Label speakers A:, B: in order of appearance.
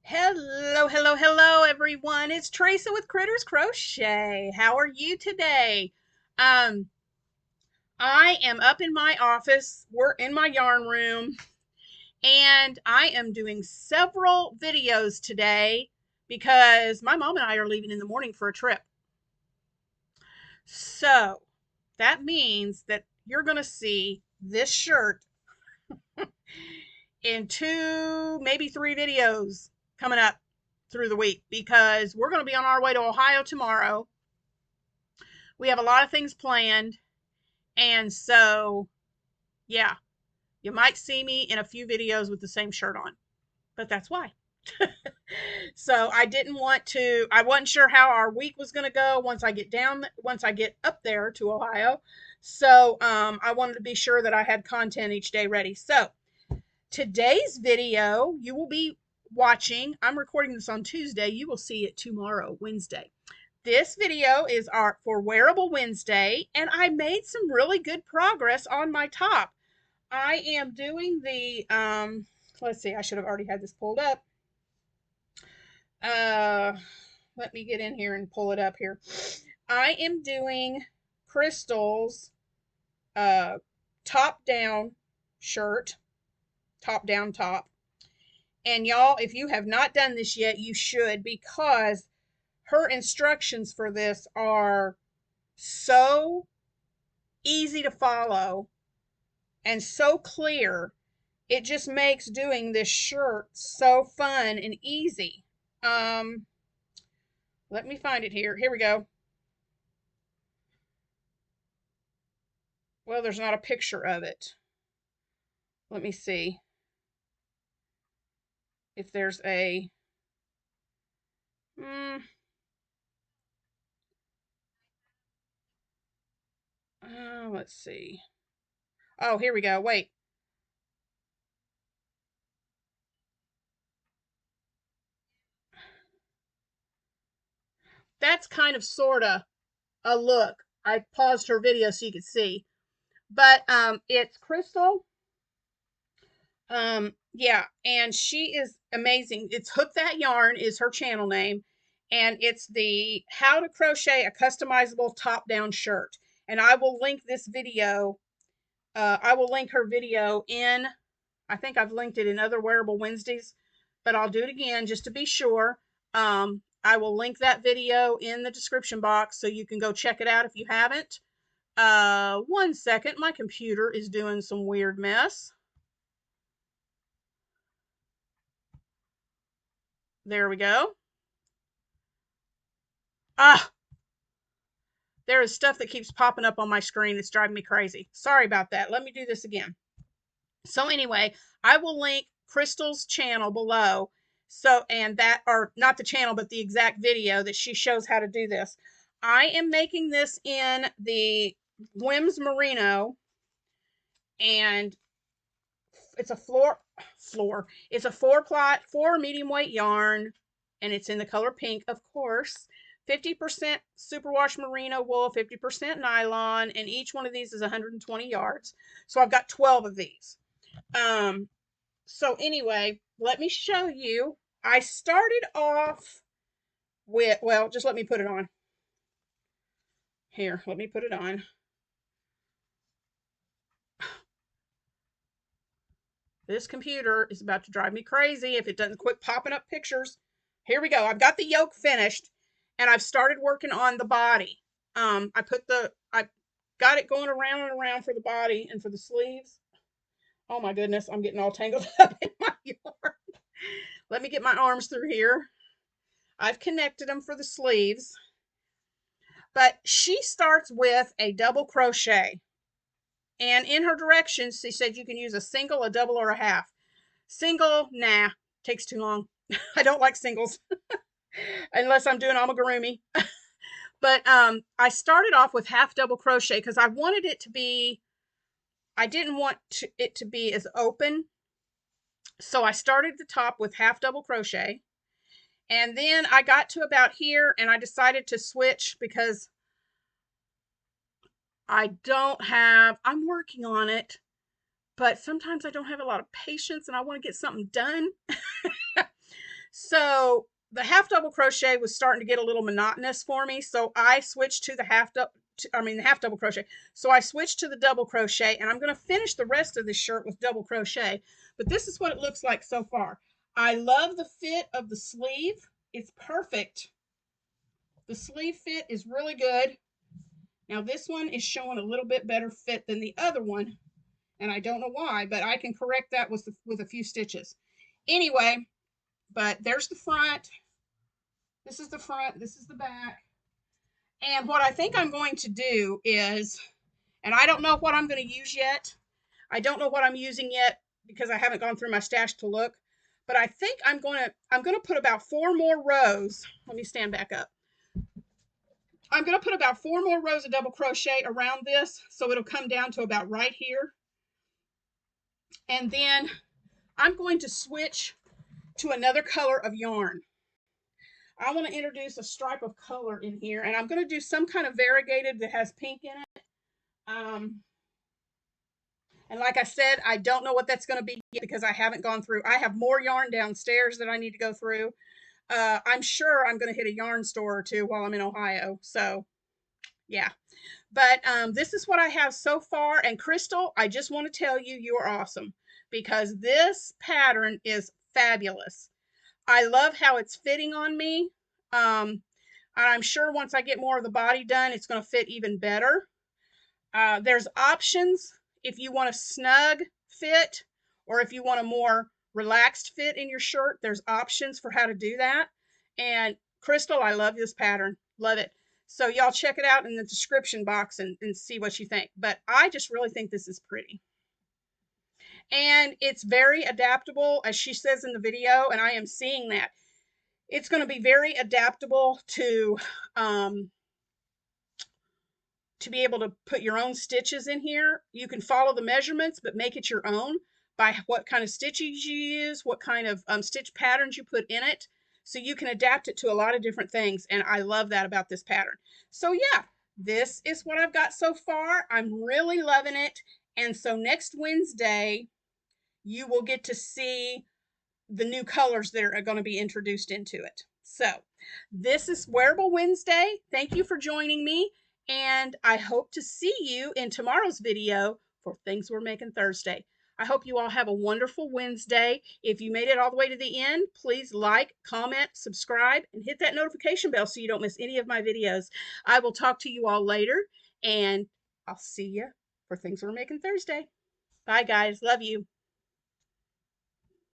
A: Hello, hello, hello, everyone. It's Teresa with Critters Crochet. How are you today? Um, I am up in my office. We're in my yarn room, and I am doing several videos today because my mom and I are leaving in the morning for a trip. So that means that you're going to see this shirt in two, maybe three videos coming up through the week because we're going to be on our way to Ohio tomorrow. We have a lot of things planned. And so, yeah, you might see me in a few videos with the same shirt on, but that's why. So I wasn't sure how our week was going to go once I get up there to Ohio. So, I wanted to be sure that I had content each day ready. So, today's video you will be watching, I'm recording this on Tuesday. You will see it tomorrow, Wednesday. This video is for Wearable Wednesday, and I made some really good progress on my top. I am doing the, let's see, I should have already had this pulled up. Uh, Let me get in here and pull it up here. I am doing Crystal's top-down shirt, top-down top. And y'all, if you have not done this yet, you should, because her instructions for this are so easy to follow and so clear. It just makes doing this shirt so fun and easy. Let me find it here. Here we go. Well, there's not a picture of it. Let me see if there's a let's see. Oh, here we go. Wait. That's kind of sorta a look. I paused her video so you could see. But it's Crystal. Yeah, and she is amazing. It's Hook That Yarn is her channel name, and it's the How to Crochet a Customizable Top-Down Shirt. And I will link this video. I will link her video in, I think I've linked it in other Wearable Wednesdays, but I'll do it again just to be sure. I will link that video in the description box so you can go check it out if you haven't. One second, my computer is doing some weird mess. There we go. Ah, there is stuff that keeps popping up on my screen that's driving me crazy. Sorry about that. Let me do this again. So anyway, I will link Crystal's channel below. So, and that, or not the channel, but the exact video that she shows how to do this. I am making this in the Whims Merino, and it's a it's a 4 medium weight yarn, and it's in the color pink, of course. 50% superwash merino wool, 50% nylon, and each one of these is 120 yards. So I've got 12 of these. So anyway, let me show you. I started off with, well, just let me put it on. Here, let me put it on. This computer is about to drive me crazy if it doesn't quit popping up pictures. Here we go. I've got the yoke finished, and I've started working on the body. I got it going around and around for the body and for the sleeves. Oh my goodness, I'm getting all tangled up in my yarn. Let me get my arms through here. I've connected them for the sleeves. But she starts with a double crochet. And in her directions, she said you can use a single, a double, or a half. Single, nah, takes too long. I don't like singles unless I'm doing amigurumi. But I started off with half double crochet because I wanted it to be, I didn't want it to be as open. So I started the top with half double crochet. And then I got to about here and I decided to switch because I'm working on it, but sometimes I don't have a lot of patience and I want to get something done. So the half double crochet was starting to get a little monotonous for me. So I switched to the half double crochet. So I switched to the double crochet, and I'm going to finish the rest of this shirt with double crochet. But this is what it looks like so far. I love the fit of the sleeve. It's perfect. The sleeve fit is really good. Now this one is showing a little bit better fit than the other one, and I don't know why, but I can correct that with a few stitches. Anyway, but there's the front. This is the front. This is the back. And what I think I'm going to do is, and I don't know what I'm going to use yet. I don't know what I'm using yet because I haven't gone through my stash to look. But I think I'm going to put about 4 more rows. Let me stand back up. I'm going to put about 4 more rows of double crochet around this, so it'll come down to about right here. And then I'm going to switch to another color of yarn. I want to introduce a stripe of color in here, and I'm going to do some kind of variegated that has pink in it. And like I said, I don't know what that's going to be yet because I haven't gone through. I have more yarn downstairs that I need to go through. I'm sure I'm going to hit a yarn store or two while I'm in Ohio. So, yeah. But this is what I have so far. And Crystal, I just want to tell you, you are awesome because this pattern is fabulous. I love how it's fitting on me. And I'm sure once I get more of the body done, it's going to fit even better. There's options if you want a snug fit or if you want a more relaxed fit in your shirt. There's options for how to do that. And Crystal, I love this pattern. Love it. So y'all check it out in the description box and see what you think. But I just really think this is pretty. And it's very adaptable, as she says in the video, and I am seeing that. It's going to be very adaptable to be able to put your own stitches in here. You can follow the measurements, but make it your own by what kind of stitches you use, what kind of stitch patterns you put in it. So you can adapt it to a lot of different things. And I love that about this pattern. So yeah, this is what I've got so far. I'm really loving it. And so next Wednesday, you will get to see the new colors that are going to be introduced into it. So this is Wearable Wednesday. Thank you for joining me. And I hope to see you in tomorrow's video for Things We're Making Thursday. I hope you all have a wonderful Wednesday. If you made it all the way to the end, please like, comment, subscribe, and hit that notification bell so you don't miss any of my videos. I will talk to you all later, and I'll see you for Things We're Making Thursday. Bye, guys. Love you.